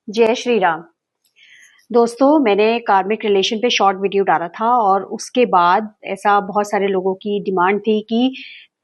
जय श्री राम। दोस्तों, मैंने कार्मिक रिलेशन पे शॉर्ट वीडियो डाला था और उसके बाद ऐसा बहुत सारे लोगों की डिमांड थी कि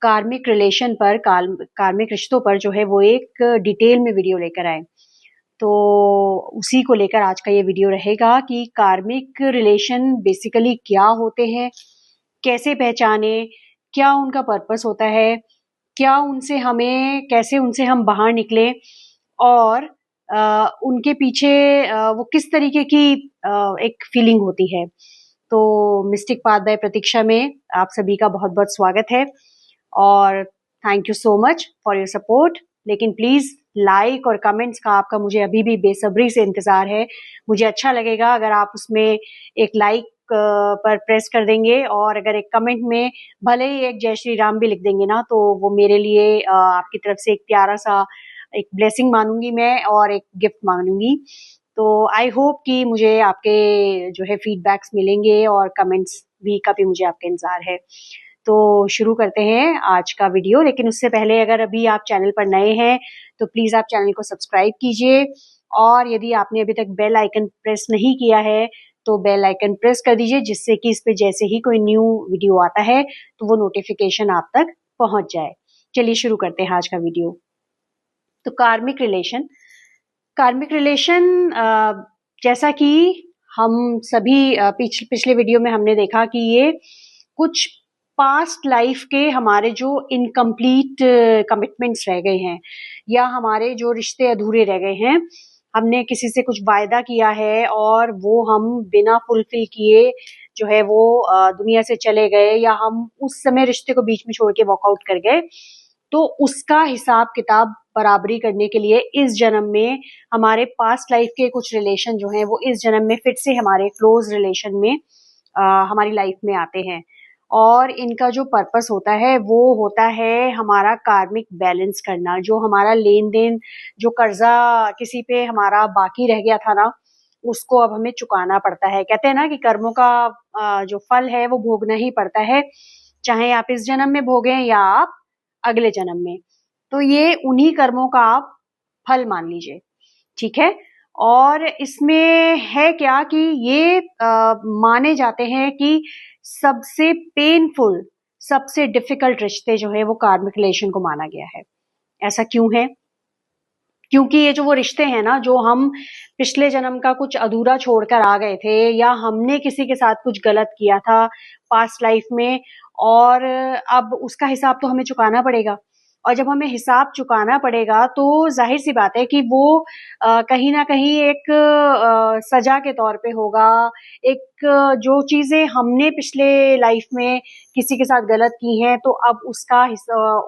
कार्मिक रिलेशन पर कार्मिक रिश्तों पर जो है वो एक डिटेल में वीडियो लेकर आए। तो उसी को लेकर आज का ये वीडियो रहेगा कि कार्मिक रिलेशन बेसिकली क्या होते हैं, कैसे पहचाने, क्या उनका पर्पस होता है, क्या उनसे हमें कैसे उनसे हम बाहर निकले और उनके पीछे वो किस तरीके की एक फीलिंग होती है। तो मिस्टिक पाथ बाय प्रतीक्षा में आप सभी का बहुत बहुत स्वागत है और thank you so much for your support. लेकिन प्लीज लाइक और कमेंट्स का आपका मुझे अभी भी बेसब्री से इंतजार है। मुझे अच्छा लगेगा अगर आप उसमें एक लाइक पर प्रेस कर देंगे और अगर एक कमेंट में भले ही एक जय श्री राम भी लिख देंगे ना, तो वो मेरे लिए आपकी तरफ से एक प्यारा सा एक ब्लेसिंग मानूंगी मैं और एक गिफ्ट मानूंगी। तो आई होप कि मुझे आपके जो है फीडबैक्स मिलेंगे और कमेंट्स भी का भी मुझे आपका इंतजार है। तो शुरू करते हैं आज का वीडियो। लेकिन उससे पहले अगर अभी आप चैनल पर नए हैं तो प्लीज आप चैनल को सब्सक्राइब कीजिए और यदि आपने अभी तक बेल आइकन प्रेस नहीं किया है तो बेल आइकन प्रेस कर दीजिए, जिससे कि इस पे जैसे ही कोई न्यू वीडियो आता है तो वो नोटिफिकेशन आप तक पहुंच जाए। चलिए शुरू करते हैं आज का वीडियो। तो कार्मिक रिलेशन जैसा कि हम सभी पिछले वीडियो में हमने देखा कि ये कुछ पास्ट लाइफ के हमारे जो इनकम्प्लीट कमिटमेंट्स रह गए हैं या हमारे जो रिश्ते अधूरे रह गए हैं। हमने किसी से कुछ वायदा किया है और वो हम बिना फुलफिल किए जो है वो दुनिया से चले गए, या हम उस समय रिश्ते को बीच में छोड़ के वॉकआउट कर गए। तो उसका हिसाब किताब बराबरी करने के लिए इस जन्म में हमारे पास्ट लाइफ के कुछ रिलेशन जो हैं वो इस जन्म में फिर से हमारे क्लोज रिलेशन में हमारी लाइफ में आते हैं। और इनका जो पर्पस होता है वो होता है हमारा कार्मिक बैलेंस करना। जो हमारा लेन देन, जो कर्जा किसी पे हमारा बाकी रह गया था ना, उसको अब हमें चुकाना पड़ता है। कहते हैं ना कि कर्मों का जो फल है वो भोगना ही पड़ता है, चाहे आप इस जन्म में भोगें या आप अगले जन्म में। तो ये उन्हीं कर्मों का आप फल मान लीजिए, ठीक है। और इसमें है क्या कि ये माने जाते हैं कि सबसे पेनफुल, सबसे डिफिकल्ट रिश्ते जो है वो कार्मिक रिलेशन को माना गया है। ऐसा क्यों है? क्योंकि ये जो वो रिश्ते हैं ना, जो हम पिछले जन्म का कुछ अधूरा छोड़कर आ गए थे, या हमने किसी के साथ कुछ गलत किया था पास्ट लाइफ में, और अब उसका हिसाब तो हमें चुकाना पड़ेगा। और जब हमें हिसाब चुकाना पड़ेगा तो जाहिर सी बात है कि वो कहीं ना कहीं एक सजा के तौर पे होगा। एक जो चीजें हमने पिछले लाइफ में किसी के साथ गलत की हैं, तो अब उसका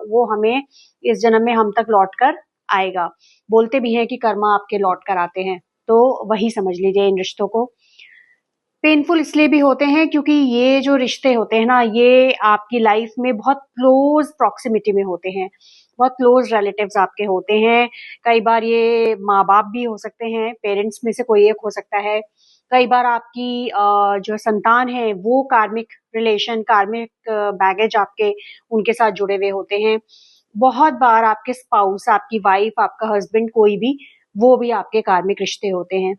वो हमें इस जन्म में हम तक लौट कर आएगा। बोलते भी हैं कि कर्मा आपके लौट कर आते हैं, तो वही समझ लीजिए इन रिश्तों को। पेनफुल इसलिए भी होते हैं क्योंकि ये जो रिश्ते होते हैं ना, ये आपकी लाइफ में बहुत क्लोज प्रॉक्सिमिटी में होते हैं, बहुत क्लोज रिलेटिव्स आपके होते हैं। कई बार ये माँ बाप भी हो सकते हैं, पेरेंट्स में से कोई एक हो सकता है। कई बार आपकी जो संतान है वो कार्मिक रिलेशन, कार्मिक बैगेज आपके उनके साथ जुड़े हुए होते हैं। बहुत बार आपके स्पाउस, आपकी वाइफ, आपका हस्बैंड, कोई भी, वो भी आपके कार्मिक रिश्ते होते हैं।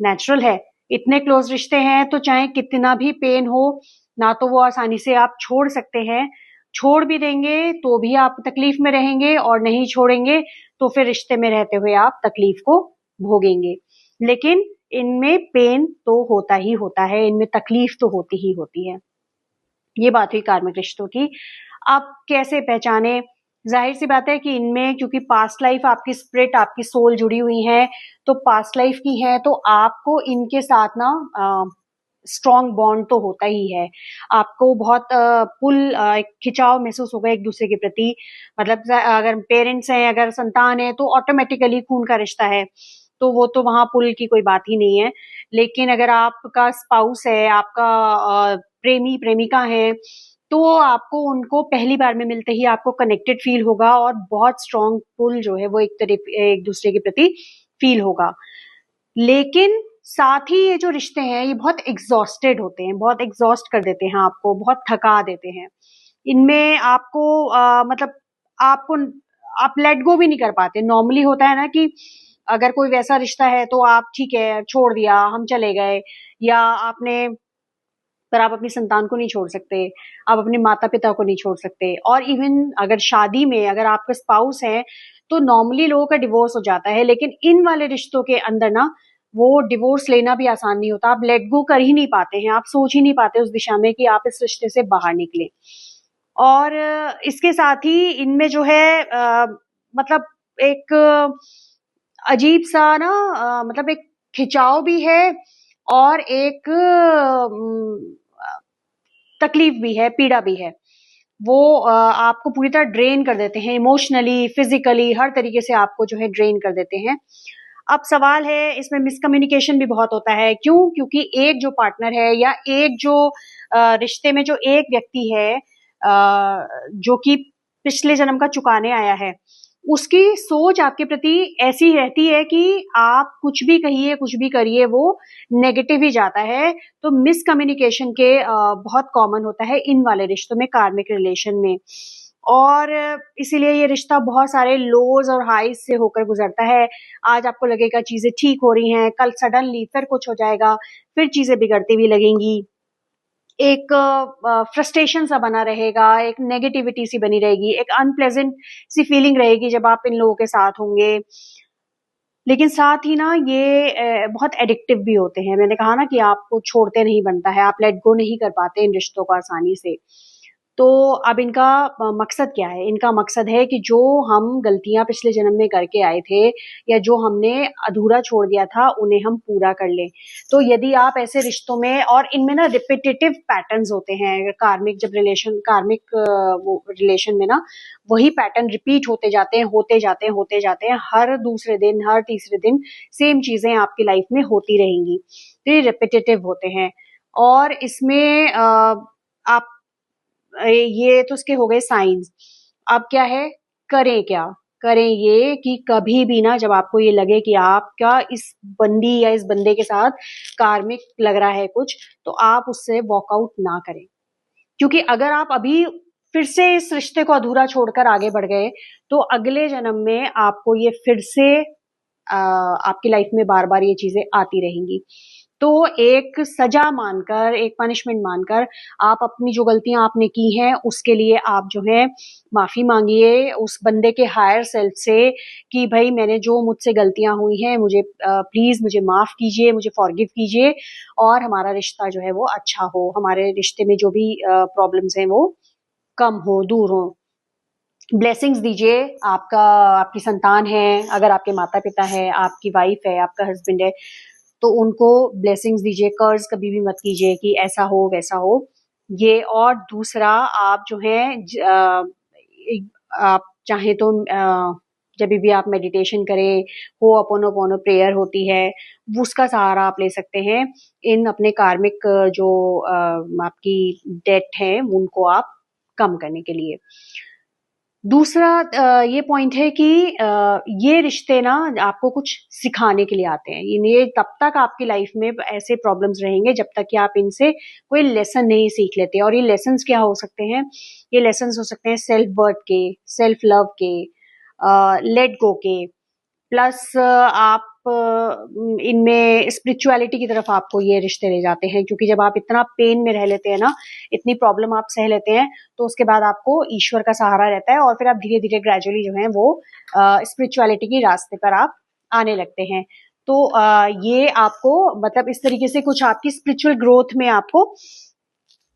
नेचुरल है, इतने क्लोज रिश्ते हैं तो चाहे कितना भी पेन हो ना, तो वो आसानी से आप छोड़ सकते हैं। छोड़ भी देंगे तो भी आप तकलीफ में रहेंगे, और नहीं छोड़ेंगे तो फिर रिश्ते में रहते हुए आप तकलीफ को भोगेंगे। लेकिन इनमें पेन तो होता ही होता है, इनमें तकलीफ तो होती ही होती है। ये बात हुई कार्मिक रिश्तों की। आप कैसे पहचाने? जाहिर सी बात है कि इनमें क्योंकि पास्ट लाइफ आपकी स्पिरिट, आपकी सोल जुड़ी हुई है, तो पास्ट लाइफ की है, तो आपको इनके साथ ना स्ट्रॉन्ग बॉन्ड तो होता ही है। आपको बहुत पुल, एक खिंचाव महसूस होगा एक दूसरे के प्रति। मतलब अगर पेरेंट्स हैं, अगर संतान है, तो ऑटोमेटिकली खून का रिश्ता है, तो वो तो वहां पुल की कोई बात ही नहीं है। लेकिन अगर आपका स्पाउस है, आपका प्रेमी प्रेमिका है, तो आपको उनको पहली बार में मिलते ही आपको कनेक्टेड फील होगा और बहुत स्ट्रॉन्ग पुल जो है वो एक दूसरे के प्रति फील होगा। लेकिन साथ ही ये जो रिश्ते हैं ये बहुत एग्जॉस्टेड होते हैं, बहुत एग्जॉस्ट कर देते हैं आपको, बहुत थका देते हैं। इनमें आपको मतलब आपको आप लेट गो भी नहीं कर पाते। नॉर्मली होता है ना कि अगर कोई वैसा रिश्ता है तो आप ठीक है छोड़ दिया, हम चले गए, या आपने, पर आप अपनी संतान को नहीं छोड़ सकते, आप अपने माता पिता को नहीं छोड़ सकते। और इवन अगर शादी में अगर आपके स्पाउस है तो नॉर्मली लोगों का डिवोर्स हो जाता है, लेकिन इन वाले रिश्तों के अंदर ना वो डिवोर्स लेना भी आसान नहीं होता। आप लेट गो कर ही नहीं पाते हैं, आप सोच ही नहीं पाते उस दिशा में कि आप इस रिश्ते से बाहर निकले। और इसके साथ ही इनमें जो है मतलब एक अजीब सा ना मतलब एक खिंचाव भी है, और एक तकलीफ भी है, पीड़ा भी है। वो आपको पूरी तरह ड्रेन कर देते हैं, इमोशनली, फिजिकली, हर तरीके से आपको जो है ड्रेन कर देते हैं। अब सवाल है, इसमें मिसकम्युनिकेशन भी बहुत होता है। क्यों? क्योंकि एक जो पार्टनर है या एक जो रिश्ते में जो एक व्यक्ति है जो कि पिछले जन्म का चुकाने आया है, उसकी सोच आपके प्रति ऐसी रहती है कि आप कुछ भी कहिए, कुछ भी करिए, वो नेगेटिव ही जाता है। तो मिसकम्युनिकेशन के बहुत कॉमन होता है इन वाले रिश्तों में, कार्मिक रिलेशन में। और इसीलिए ये रिश्ता बहुत सारे लोज और हाईज से होकर गुजरता है। आज आपको लगेगा चीजें ठीक हो रही हैं, कल सडनली फिर कुछ हो जाएगा, फिर चीजें बिगड़ती हुई लगेंगी। एक फ्रस्ट्रेशन सा बना रहेगा, एक नेगेटिविटी सी बनी रहेगी, एक अनप्लेजेंट सी फीलिंग रहेगी जब आप इन लोगों के साथ होंगे। लेकिन साथ ही ना ये बहुत एडिक्टिव भी होते हैं। मैंने कहा ना कि आपको छोड़ते नहीं बनता है, आप लेट गो नहीं कर पाते इन रिश्तों को आसानी से। तो अब इनका मकसद क्या है? इनका मकसद है कि जो हम गलतियां पिछले जन्म में करके आए थे या जो हमने अधूरा छोड़ दिया था, उन्हें हम पूरा कर लें। तो यदि आप ऐसे रिश्तों में, और इनमें ना रिपीटेटिव पैटर्न्स होते हैं, कार्मिक जब रिलेशन, कार्मिक वो रिलेशन में ना वही पैटर्न रिपीट होते जाते हैं, होते जाते हैं, होते जाते हैं। हर दूसरे दिन, हर तीसरे दिन सेम चीजें आपकी लाइफ में होती रहेंगी। तो ये रिपीटेटिव होते हैं। और इसमें आप ये तो उसके हो गए साइंस। अब क्या है, करें क्या? करें ये कि कभी भी ना जब आपको ये लगे कि आपका इस बंदी या इस बंदे के साथ कार्मिक लग रहा है कुछ, तो आप उससे वॉकआउट ना करें। क्योंकि अगर आप अभी फिर से इस रिश्ते को अधूरा छोड़कर आगे बढ़ गए, तो अगले जन्म में आपको ये फिर से आपकी लाइफ में बार बार ये चीजें आती रहेंगी। तो एक सजा मानकर, एक पनिशमेंट मानकर, आप अपनी जो गलतियां आपने की हैं उसके लिए आप जो है माफी मांगिए उस बंदे के हायर सेल्फ से कि भाई मैंने जो मुझसे गलतियां हुई हैं, मुझे प्लीज मुझे माफ कीजिए, मुझे फॉरगिव कीजिए, और हमारा रिश्ता जो है वो अच्छा हो, हमारे रिश्ते में जो भी प्रॉब्लम्स हैं वो कम हो, दूर हो। ब्लेसिंग्स दीजिए। आपका, आपकी संतान है, अगर आपके माता पिता है, आपकी वाइफ है, आपका हस्बैंड है, तो उनको ब्लेसिंग्स दीजिए। कर्ज कभी भी मत कीजिए कि ऐसा हो वैसा हो ये। और दूसरा, आप जो है आप चाहे तो जब भी आप मेडिटेशन करें, हो अपोनो पोनो प्रेयर होती है, वो उसका सहारा आप ले सकते हैं। इन अपने कार्मिक जो आपकी डेट है उनको आप कम करने के लिए। दूसरा ये पॉइंट है कि ये रिश्ते ना आपको कुछ सिखाने के लिए आते हैं। ये तब तक आपकी लाइफ में ऐसे प्रॉब्लम्स रहेंगे जब तक कि आप इनसे कोई लेसन नहीं सीख लेते। और ये लेसन्स क्या हो सकते हैं? ये लेसन्स हो सकते हैं सेल्फ वर्थ के, सेल्फ लव के, लेट गो के, प्लस आप इनमें स्पिरिचुअलिटी की तरफ आपको ये रिश्ते ले जाते हैं। क्योंकि जब आप इतना पेन में रह लेते हैं ना, इतनी प्रॉब्लम आप सह लेते हैं, तो उसके बाद आपको ईश्वर का सहारा रहता है, और फिर आप धीरे धीरे ग्रेजुअली जो है वो स्पिरिचुअलिटी के रास्ते पर आप आने लगते हैं। तो ये आपको मतलब इस तरीके से कुछ आपकी स्पिरिचुअल ग्रोथ में आपको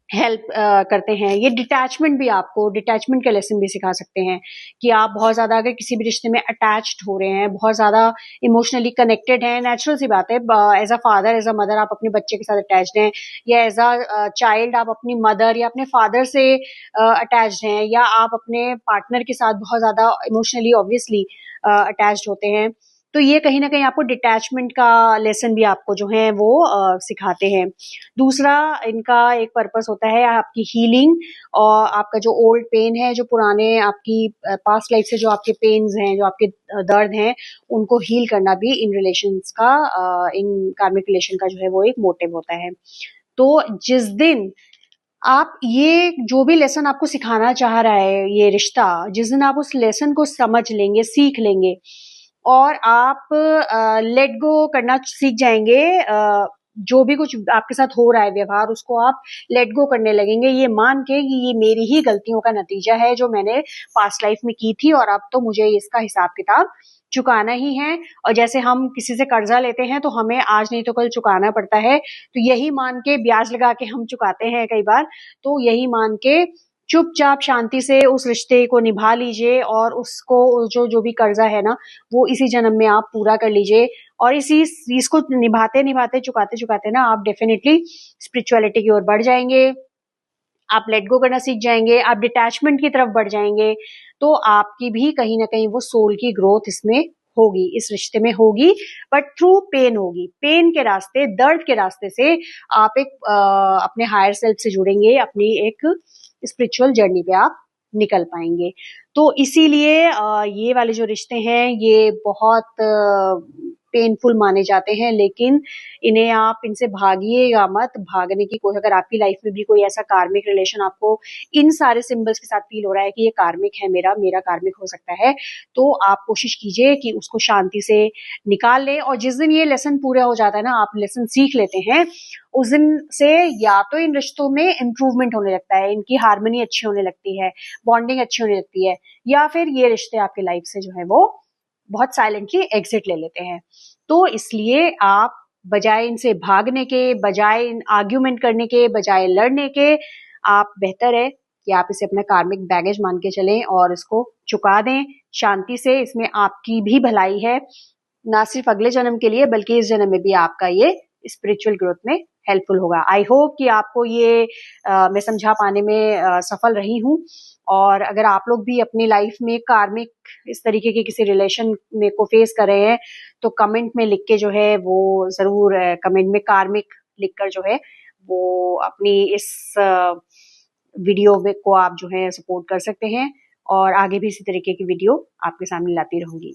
हेल्प करते हैं। ये डिटैचमेंट भी, आपको डिटैचमेंट का लेसन भी सिखा सकते हैं कि आप बहुत ज्यादा अगर किसी भी रिश्ते में अटैच्ड हो रहे हैं, बहुत ज्यादा इमोशनली कनेक्टेड हैं, नेचुरल सी बात है, as a father, as a mother आप अपने बच्चे के साथ अटैच्ड हैं, या एज अ चाइल्ड आप अपनी मदर या अपने फादर से अटैच्ड हैं, या आप अपने पार्टनर के साथ बहुत ज्यादा इमोशनली ऑब्वियसली अटैच्ड होते हैं। तो ये कहीं ना कहीं आपको डिटैचमेंट का लेसन भी आपको जो है वो सिखाते हैं। दूसरा, इनका एक पर्पस होता है आपकी हीलिंग, और आपका जो ओल्ड पेन है, जो पुराने आपकी पास्ट लाइफ से जो आपके पेन्स हैं, जो आपके दर्द हैं, उनको हील करना भी इन रिलेशंस का, इन कार्मिक रिलेशन का जो है वो एक मोटिव होता है। तो जिस दिन आप ये जो भी लेसन आपको सिखाना चाह रहा है ये रिश्ता, जिस दिन आप उस लेसन को समझ लेंगे, सीख लेंगे, और आप लेट गो करना सीख जाएंगे। जो भी कुछ आपके साथ हो रहा है व्यवहार, उसको आप लेट गो करने लगेंगे, ये मान के कि ये मेरी ही गलतियों का नतीजा है जो मैंने पास्ट लाइफ में की थी, और अब तो मुझे इसका हिसाब किताब चुकाना ही है। और जैसे हम किसी से कर्जा लेते हैं तो हमें आज नहीं तो कल चुकाना पड़ता है, तो यही मान के ब्याज लगा के हम चुकाते हैं कई बार, तो यही मान के चुपचाप शांति से उस रिश्ते को निभा लीजिए, और उसको जो जो भी कर्जा है ना, वो इसी जन्म में आप पूरा कर लीजिए। और इसी चीज को निभाते निभाते चुकाते चुकाते ना आप डेफिनेटली स्पिरिचुअलिटी की ओर बढ़ जाएंगे, आप लेट गो करना सीख जाएंगे, आप डिटैचमेंट की तरफ बढ़ जाएंगे। तो आपकी भी कहीं ना कहीं वो सोल की ग्रोथ इसमें होगी, इस रिश्ते में होगी, बट थ्रू पेन होगी। पेन के रास्ते, दर्द के रास्ते से आप एक अपने हायर सेल्फ से जुड़ेंगे, अपनी एक स्पिरिचुअल जर्नी पे आप निकल पाएंगे। तो इसीलिए ये वाले जो रिश्ते हैं ये बहुत पेनफुल माने जाते हैं, लेकिन इन्हें आप इनसे भागिएगा मत। भागने की कोई, अगर आपकी लाइफ में भी कोई ऐसा कार्मिक रिलेशन आपको इन सारे सिंबल्स के साथ फील हो रहा है कि ये कार्मिक है, मेरा कार्मिक हो सकता है, तो आप कोशिश कीजिए कि उसको शांति से निकाल लें। और जिस दिन ये लेसन पूरा हो जाता है ना, आप लेसन सीख लेते हैं, उस दिन से या तो इन रिश्तों में इंप्रूवमेंट होने लगता है, इनकी हार्मनी अच्छी होने लगती है, बॉन्डिंग अच्छी होने लगती है, या फिर ये रिश्ते आपके लाइफ से जो है वो बहुत साइलेंटली एग्जिट ले लेते हैं। तो इसलिए आप बजाय इनसे भागने के, बजाय इन आर्ग्यूमेंट करने के, बजाय लड़ने के, आप बेहतर है कि आप इसे अपना कार्मिक बैगेज मान के चलें और इसको चुका दें शांति से। इसमें आपकी भी भलाई है, ना सिर्फ अगले जन्म के लिए बल्कि इस जन्म में भी आपका ये स्पिरिचुअल ग्रोथ में हेल्पफुल होगा। आई होप कि आपको ये मैं समझा पाने में सफल रही हूँ। और अगर आप लोग भी अपनी लाइफ में कार्मिक इस तरीके के किसी रिलेशन में को फेस कर रहे हैं, तो कमेंट में लिख के जो है वो जरूर, कमेंट में कार्मिक लिखकर जो है वो अपनी इस वीडियो को आप जो है सपोर्ट कर सकते हैं। और आगे भी इसी तरीके की वीडियो आपके सामने लाती रहूंगी।